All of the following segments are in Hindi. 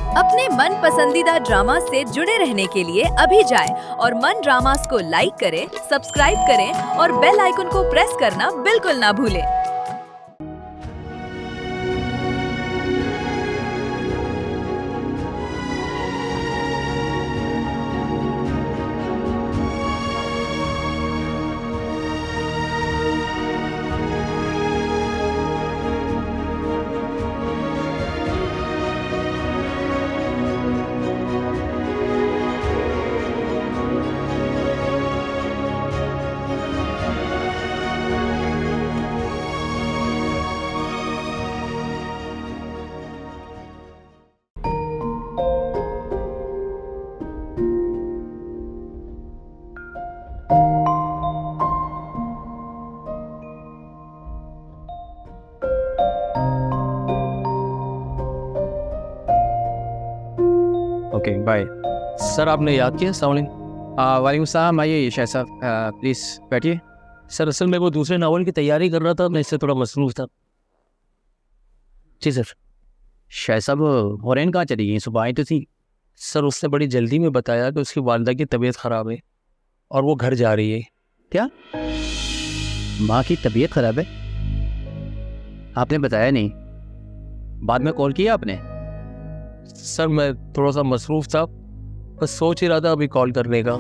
अपने मन पसंदीदा ड्रामा से जुड़े रहने के लिए अभी जाएं और मन ड्रामास को लाइक करें, सब्सक्राइब करें और बेल आइकन को प्रेस करना बिल्कुल ना भूलें। Okay bye. सर आपने याद किया? अस्सलाम वालेकुम सलाम। आइए शाह साहब, प्लीज़ बैठिए। सर असल में वो दूसरे नावल की तैयारी कर रहा था, मैं इससे थोड़ा मसरूफ़ था। जी सर। शाह साहब हुरैन कहाँ चली गई? सुबह आई तो थी। सर उसने बड़ी जल्दी में बताया कि उसकी वालिदा की तबीयत ख़राब है और वो घर जा रही है। क्या? माँ की तबीयत ख़राब है? आपने बताया नहीं, बाद में कॉल किया आपने? सर मैं थोड़ा सा मसरूफ़ था, बस सोच ही रहा था अभी कॉल करने का।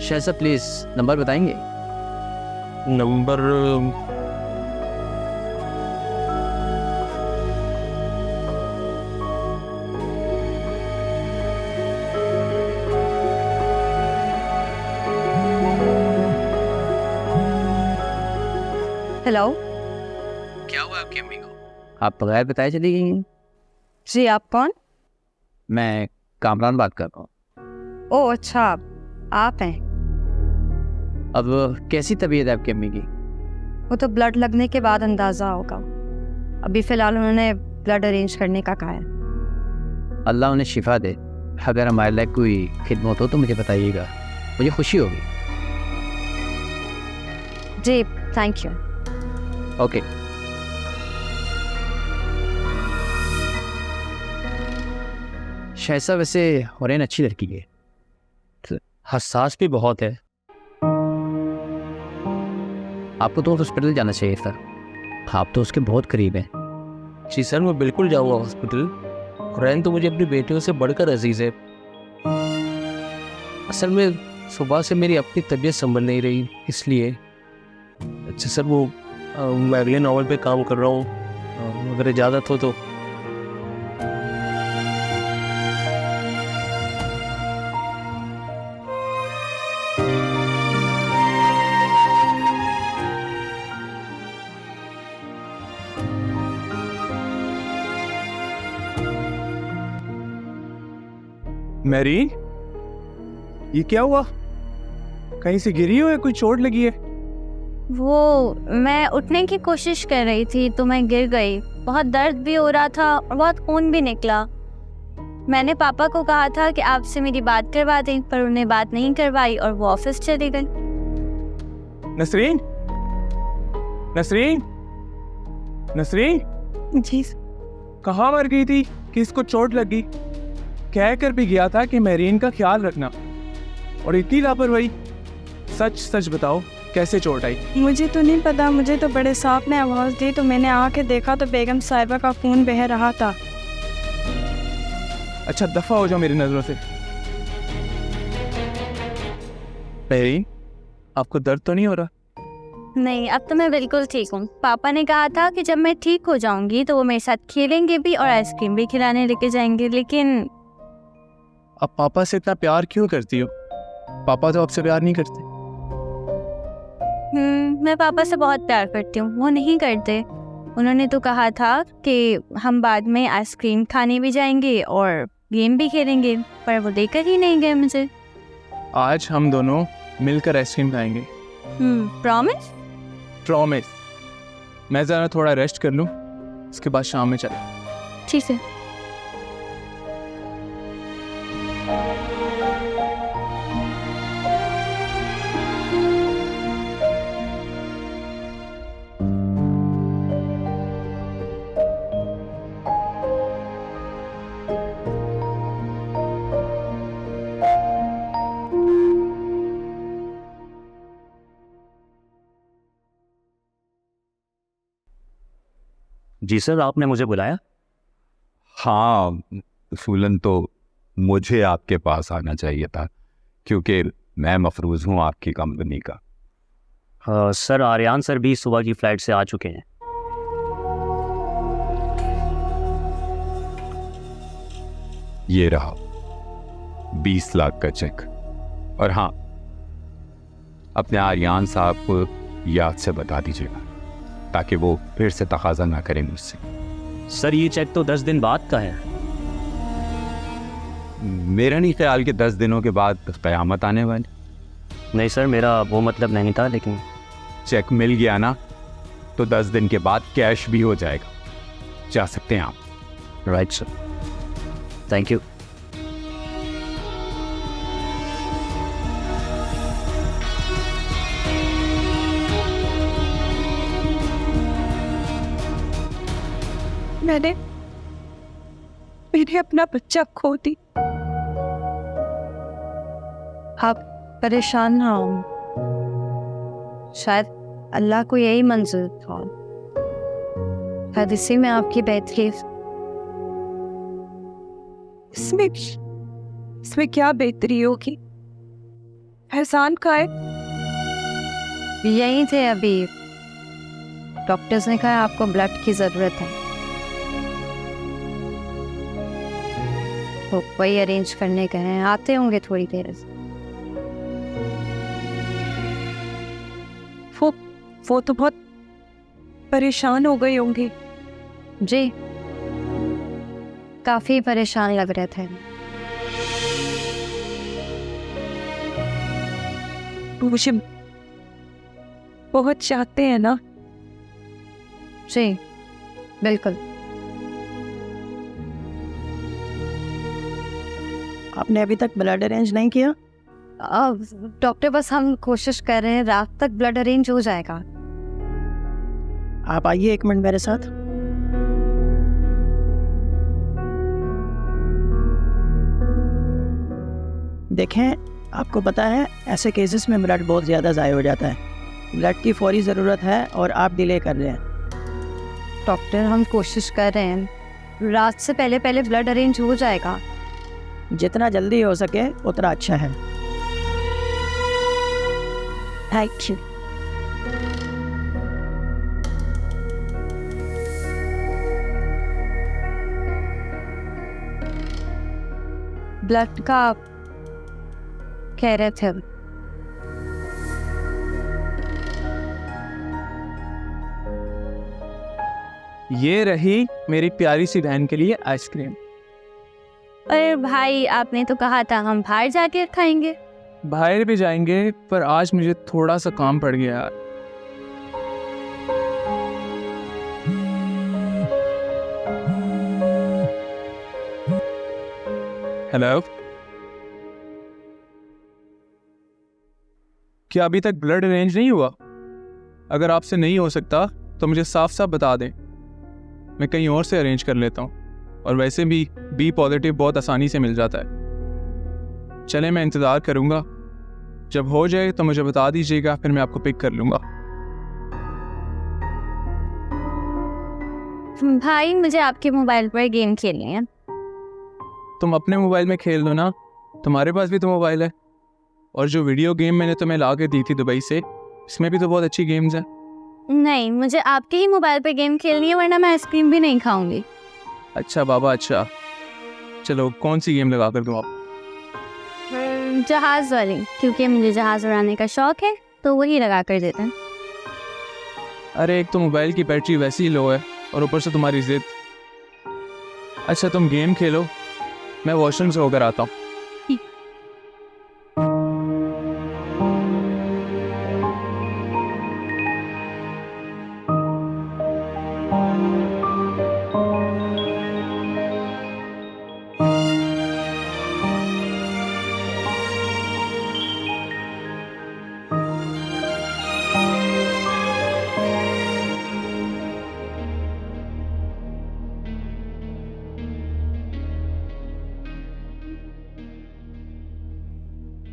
शाह साहब प्लीज़ नंबर बताएंगे? Number hello. क्या हुआ आपकी अम्मी को? आप बगैर बताए चली गई हैं? जी आप कौन? मैं कामरान बात कर रहा हूँ। ओह अच्छा, आप हैं। अब कैसी तबीयत है आपकी अम्मी की? वो तो ब्लड लगने के बाद अंदाज़ा होगा। अभी फ़िलहाल उन्होंने ब्लड अरेंज करने का कहा है। अल्लाह उन्हें शिफा दे। अगर हमारे लायक कोई खिदमत हो तो मुझे बताइएगा, मुझे खुशी होगी। जी थैंक यू। ओके। शायसा वैसे हुरैन अच्छी लड़की है, हसास भी बहुत है। आपको तो हॉस्पिटल जाना चाहिए था। आप तो उसके बहुत करीब हैं। जी सर मैं बिल्कुल जाऊँगा हॉस्पिटल। हुरैन तो मुझे अपनी बेटियों से बढ़कर अजीज़ है। असल में सुबह से मेरी अपनी तबीयत संभल नहीं रही, इसलिए। अच्छा सर वो मैं अगले नावल पे काम कर रहा हूँ, अगर इजाज़त हो तो। मैरीन, ये क्या हुआ? कहीं से गिरी हो या कोई चोट लगी है? वो मैं उठने की कोशिश कर रही थी तो मैं गिर गई। बहुत दर्द भी हो रहा था और बहुत खून भी निकला। मैंने पापा को कहा था कि आपसे मेरी बात करवा दें, पर उन्हें बात नहीं करवाई और वो ऑफिस चली गई। नसरीन, नसरीन, नसरीन, जी कहाँ मर गई थी कि इसको चोट लगी? कह कर भी गया था कि मैरीन का ख्याल रखना, और इतनी लापरवाही। सच सच बताओ, कैसे चोट आई? मुझे तो नहीं पता, मुझे तो बड़े साहब ने आवाज़ दी तो मैंने आके देखा तो बेगम साहिबा का खून बह रहा था। अच्छा दफा हो जाओ मेरी नजरों से। मैरीन, आपको दर्द तो नहीं हो रहा? नहीं, अब तो मैं बिल्कुल ठीक हूँ। पापा ने कहा था कि जब मैं ठीक हो जाऊंगी तो वो मेरे साथ खेलेंगे भी और आइसक्रीम भी खिलाने लेके जाएंगे, लेकिन अब पापा से इतना प्यार क्यों करती हो? पापा तो आपसे प्यार नहीं करते। मैं पापा से बहुत प्यार करती हूँ, वो नहीं करते। उन्होंने तो कहा था कि हम बाद में आइसक्रीम खाने भी जाएंगे और गेम भी खेलेंगे, पर वो लेकर ही नहीं गए मुझे। आज हम दोनों मिलकर आइसक्रीम खाएंगे। प्रॉमिस? प्रॉमिस। मैं ज़रा थोड़ा रेस्ट कर लूँ, उसके बाद शाम में चलें। ठीक है। जी सर, आपने मुझे बुलाया? हाँ, उसूलन तो मुझे आपके पास आना चाहिए था, क्योंकि मैं मफरूज़ हूँ आपकी कंपनी का। सर, आर्यान सर भी सुबह की फ़्लाइट से आ चुके हैं। ये रहा 20 लाख का चेक। और हाँ, अपने आर्यान साहब को याद से बता दीजिएगा, ताकि वो फिर से तकाजा ना करें मुझसे। सर, ये चेक तो 10 दिन बाद का है। मेरा नहीं ख्याल कि 10 दिनों के बाद क़यामत आने वाली। नहीं सर, मेरा वो मतलब नहीं था, लेकिन चेक मिल गया ना, तो 10 दिन के बाद कैश भी हो जाएगा। जा सकते हैं आप। Right sir, thank you. मैंने अपना बच्चा खो दी। आप परेशान ना हो, शायद अल्लाह को यही मंजूर था, शायद इसी में आपकी बेहतरी। इसमें क्या बेहतरी होगी? एहसान का है। यही थे अभी, डॉक्टर्स ने कहा आपको ब्लड की ज़रूरत है, तो वही अरेंज करने गए हैं, आते होंगे थोड़ी देर से। वो तो बहुत परेशान हो गई होंगी। जी, काफी परेशान लग रहे थे। मुझे बहुत चाहते हैं ना? जी बिल्कुल। आपने अभी तक ब्लड अरेंज नहीं किया? डॉक्टर, बस हम कोशिश कर रहे हैं, रात तक ब्लड अरेंज हो जाएगा। आप आइए 1 मिनट मेरे साथ। देखें, आपको पता है ऐसे केसेस में ब्लड बहुत ज़्यादा ज़ाया हो जाता है। ब्लड की फौरी ज़रूरत है और आप डिले कर रहे हैं। डॉक्टर, हम कोशिश कर रहे हैं, रात से पहले पहले ब्लड अरेंज हो जाएगा। जितना जल्दी हो सके उतना अच्छा है। Thank you. ब्लड का कह रहे थे हम। ये रही मेरी प्यारी सी बहन के लिए आइसक्रीम। अरे भाई, आपने तो कहा था हम बाहर जाके खाएंगे। बाहर भी जाएंगे, पर आज मुझे थोड़ा सा काम पड़ गया यार। हेलो, क्या अभी तक ब्लड अरेंज नहीं हुआ? अगर आपसे नहीं हो सकता तो मुझे साफ साफ बता दें, मैं कहीं और से अरेंज कर लेता हूँ। और वैसे भी बी पॉजिटिव बहुत आसानी से मिल जाता है। चले, मैं इंतज़ार करूँगा, जब हो जाए तो मुझे बता दीजिएगा, फिर मैं आपको पिक कर लूँगा। भाई, मुझे आपके मोबाइल पर गेम खेलने हैं। तुम अपने मोबाइल में खेल लो ना, तुम्हारे पास भी तो मोबाइल है। और जो वीडियो गेम मैंने तुम्हें ला के दी थी दुबई से, इसमें भी तो बहुत अच्छी गेम्स हैं। नहीं, मुझे आपके ही मोबाइल पर गेम खेलनी है, वरना मैं आइसक्रीम भी नहीं खाऊंगी। अच्छा बाबा, अच्छा चलो, कौन सी गेम लगा कर दूँ आप? जहाज़ वाली, क्योंकि मुझे जहाज़ उड़ाने का शौक है, तो वही लगा कर देते हैं। अरे, एक तो मोबाइल की बैटरी वैसे ही लो है, और ऊपर से तुम्हारी जिद। अच्छा, तुम गेम खेलो, मैं वॉशरूम से होकर आता हूँ।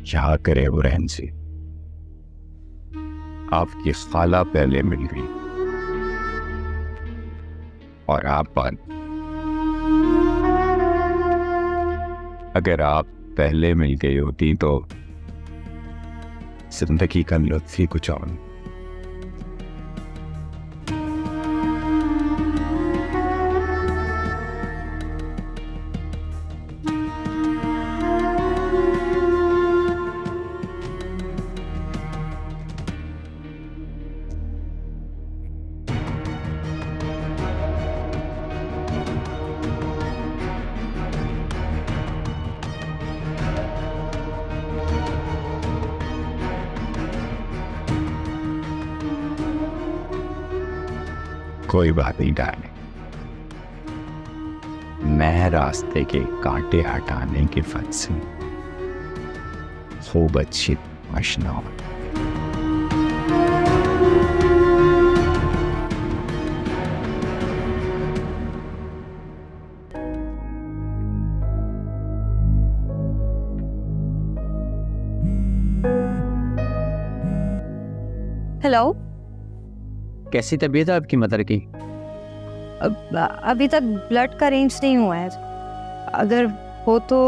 क्या करे वो रहन से, आपकी खाला पहले मिल गई, और आप बंद। अगर आप पहले मिल गई होती तो जिंदगी का लुत्फ ही कुछ और। कोई बात नहीं डार्लिंग, मैं रास्ते के कांटे हटाने के फन से खूब अच्छी आशना हूं। हेलो, कैसी तबीयत है आपकी मदर की? अभी तक ब्लड का अरेंज नहीं हुआ है। अगर हो तो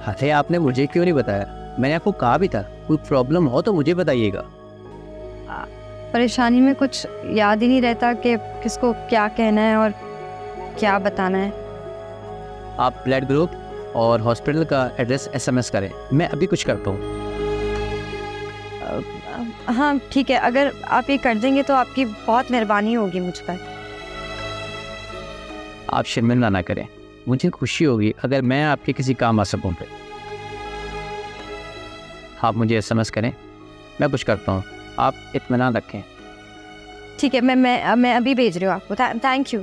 अरे आपने मुझे क्यों नहीं बताया? मैंने आपको कहा भी था कोई प्रॉब्लम हो तो मुझे बताइएगा। परेशानी में कुछ याद ही नहीं रहता कि किसको क्या कहना है और क्या बताना है। आप ब्लड ग्रुप और हॉस्पिटल का एड्रेस SMS करें, मैं अभी कुछ करता हूँ। हाँ ठीक है, अगर आप ये कर देंगे तो आपकी बहुत मेहरबानी होगी मुझ पर। आप शर्मिंदा ना करें, मुझे खुशी होगी अगर मैं आपके किसी काम आ सकूँ। पे आप मुझे SMS करें, मैं कुछ करता हूँ, आप इत्मीनान रखें। ठीक है, मैं अभी भेज रही हूँ आपको। Thank you.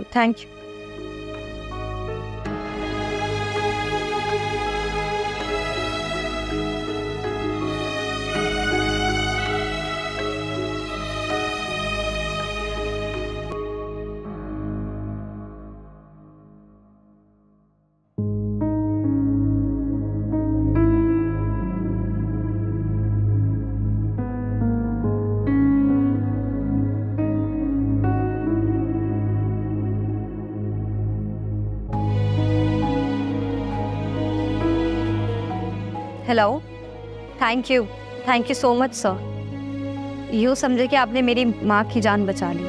Hello, thank you so much sir. यूँ समझे कि आपने मेरी माँ की जान बचा ली।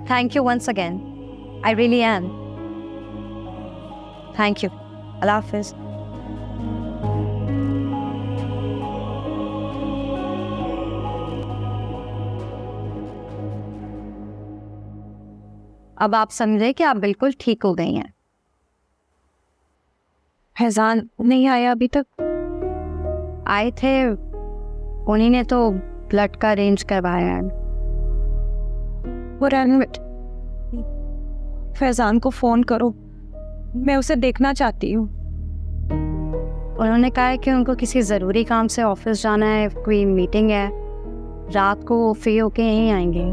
Thank you once again, I really am. Thank you, अल्लाह हाफिज। अब आप समझे कि आप बिल्कुल ठीक हो गई हैं। फैजान नहीं आया अभी तक? आए थे, उन्हीं ने तो ब्लड का अरेंज करवाया है। फैजान को फोन करो, मैं उसे देखना चाहती हूँ। उन्होंने कहा है कि उनको किसी ज़रूरी काम से ऑफिस जाना है, कोई मीटिंग है, रात को वो फ्री होके यहीं आएंगे।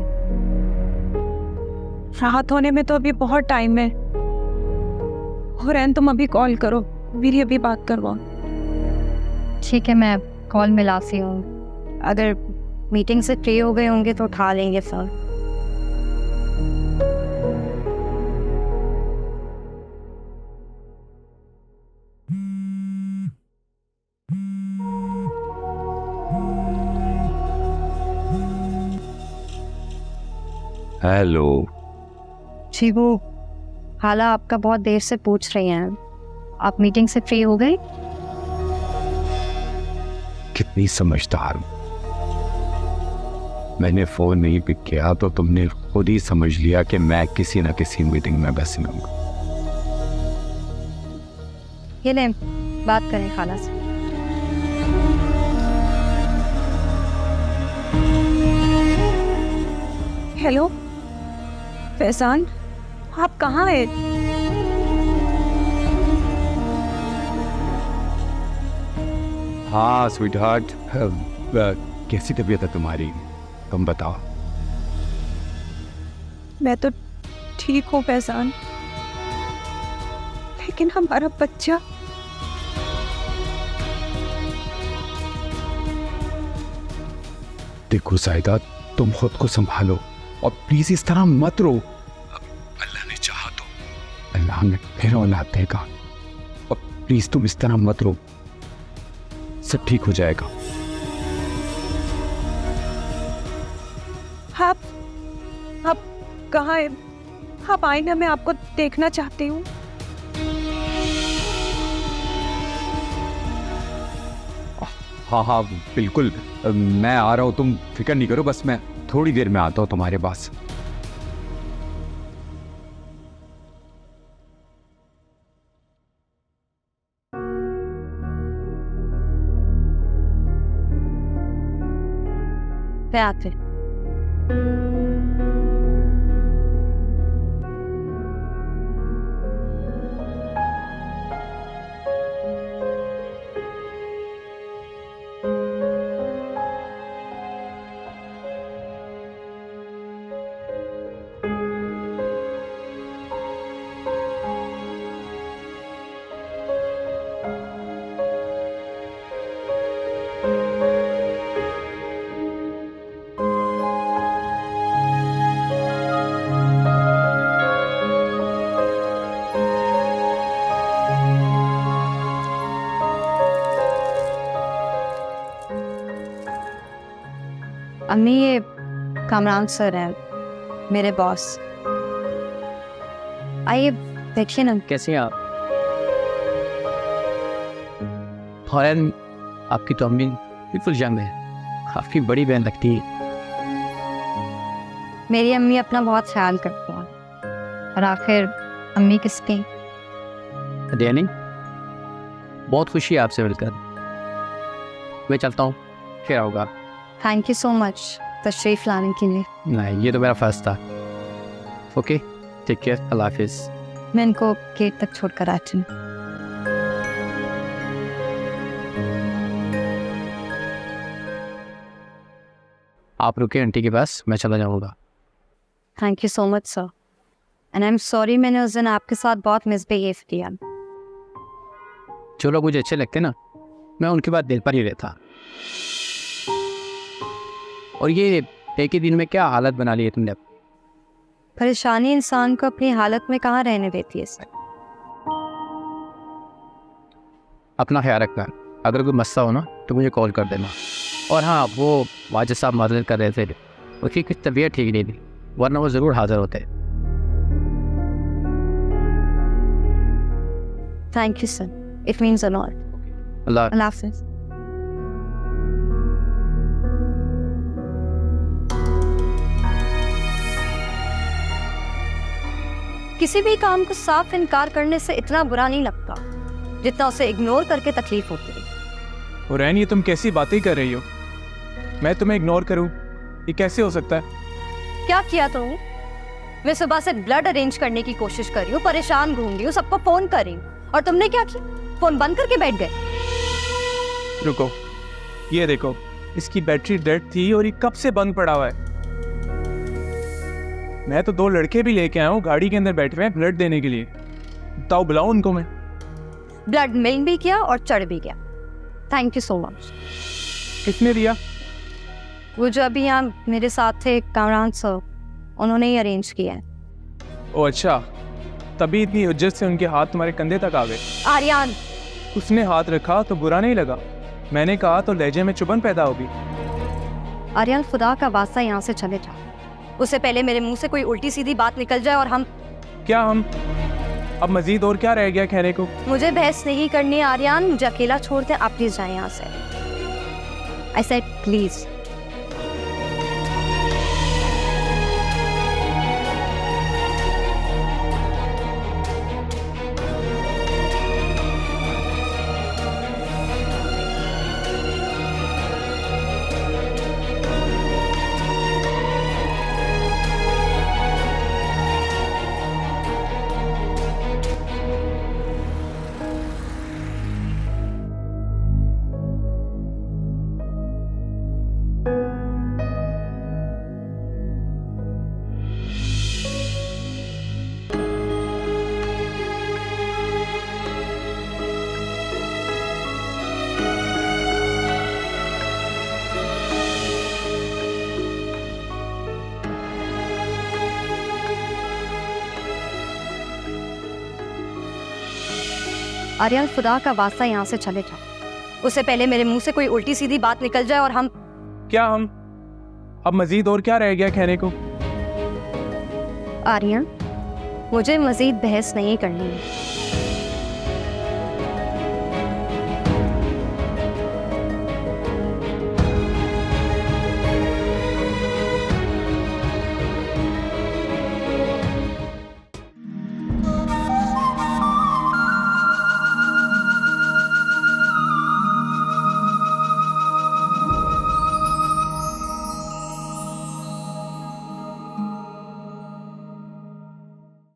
राहत होने में तो अभी बहुत टाइम है। हुरैन तुम अभी कॉल करो, मेरी अभी बात करवाओ। ठीक है, मैं कॉल मिलाती हूँ। अगर मीटिंग से फ्री हो गए होंगे तो उठा लेंगे सर। हेलो जी, वो हाला आपका बहुत देर से पूछ रही हैं। आप मीटिंग से फ्री हो गए? कितनी समझदार हूं। मैंने फोन नहीं पिक किया तो तुमने खुद ही समझ लिया कि मैं किसी न किसी मीटिंग में बस रहूंगा। ये ले, बात करें खाला से। हेलो फैजान, आप कहाँ हैं? हाँ स्वीटहार्ट, कैसी तबीयत है तुम्हारी, तुम बताओ। मैं तो ठीक हूँ फैजान, लेकिन हमारा बच्चा। देखो साहिदा, तुम खुद को संभालो और प्लीज इस तरह मत रो। अल्लाह ने चाहा तो अल्लाह में फिर औलाद देगा, और प्लीज तुम इस तरह मत रो, सब ठीक हो जाएगा। आप कहाँ हैं? आप आए ना, मैं आपको देखना चाहती हूँ। हाँ हाँ बिल्कुल, मैं आ रहा हूँ, तुम फिक्र नहीं करो, बस मैं थोड़ी देर में आता हूँ तुम्हारे पास। फिर आते। अम्मी, ये कामरान सर हैं, मेरे बॉस। आइए देखिए ना। कैसे हैं आप? फौरन आपकी तो अम्मी बिल्कुल यंग है, काफ़ी बड़ी बहन लगती है। मेरी अम्मी अपना बहुत ख्याल करती हैं, और आखिर अम्मी किसकी? डैनी, बहुत खुशी है आपसे मिलकर। मैं चलता हूँ, फिर आऊँगा। थैंक यू सो मच तशरीफ लाने के लिए। नहीं, ये तो मेरा फर्ज था। ओके, टेक केयर, अल्लाह हाफिज़। मैं इनको गेट तक छोड़कर आती हूँ। आप रुके आंटी के पास, मैं चला जाऊँगा। Thank you so much sir, and I am sorry मैंने उस दिन आपके साथ बहुत मिसबिहेव किया। जो लोग मुझे अच्छे लगते ना, मैं उनके बाद दिल पर ही रहता। और ये एक ही दिन में क्या हालत बना ली है तुमने? परेशानी इंसान को अपनी हालत में कहाँ रहने देती है सर। अपना ख्याल रखना, अगर कोई मसला हो ना तो मुझे कॉल कर देना। और हाँ, वो वाजिद साहब मदद कर रहे थे, उसकी कुछ तबीयत ठीक नहीं थी, वरना वो ज़रूर हाजिर होते। Thank you sir, it means a lot. अल्लाह अल्लाह हाफिज़। किसी भी काम को साफ इनकार करने से इतना बुरा नहीं लगता जितना उसे इग्नोर करके तकलीफ होती है। और रैन, ये तुम कैसी बातें कर रही हो? मैं तुम्हें इग्नोर करूं, ये कैसे हो सकता है? क्या किया तुमने? मैं सुबह से ब्लड अरेंज करने की कोशिश कर रही हूँ, परेशान घूम रही हूँ, सबको फोन कर रही हूँ, और तुमने क्या किया? फोन बंद करके बैठ गए। रुको, ये देखो, इसकी बैटरी डेड थी और ये कब से बंद पड़ा हुआ है। मैं तो 2 लड़के भी लेके आया हूँ, गाड़ी के अंदर बैठे हुए हैं ब्लड देने के लिए। बताओ, बुलाऊं उनको मैं? ब्लड मिल भी गया और चढ़ भी गया। Thank you so much. किसने दिया? वो जो अभी यहाँ मेरे साथ थे, कामरान सर, उन्होंने ही अरेंज किया है। ओ अच्छा, तभी इतनी हुज्जत से उनके हाथ तुम्हारे कंधे तक आ गए। आर्यन, उसने हाथ रखा तो बुरा नहीं लगा, मैंने कहा तो लहजे में चुभन पैदा होगी। आर्यन, खुदा का वास्ता यहाँ से चले जाओ, उससे पहले मेरे मुंह से कोई उल्टी सीधी बात निकल जाए और हम अब मजीद और क्या रह गया कहने को? मुझे बहस नहीं करनी आर्यन, मुझे अकेला छोड़ दे, आप प्लीज जाए यहाँ से। I said please. आर्यन खुदा का वास्ता यहाँ से चले जाओ, उससे पहले मेरे मुंह से कोई उल्टी सीधी बात निकल जाए और हम क्या हम अब मजीद और क्या रह गया कहने को? आर्यन, मुझे मजीद बहस नहीं करनी है।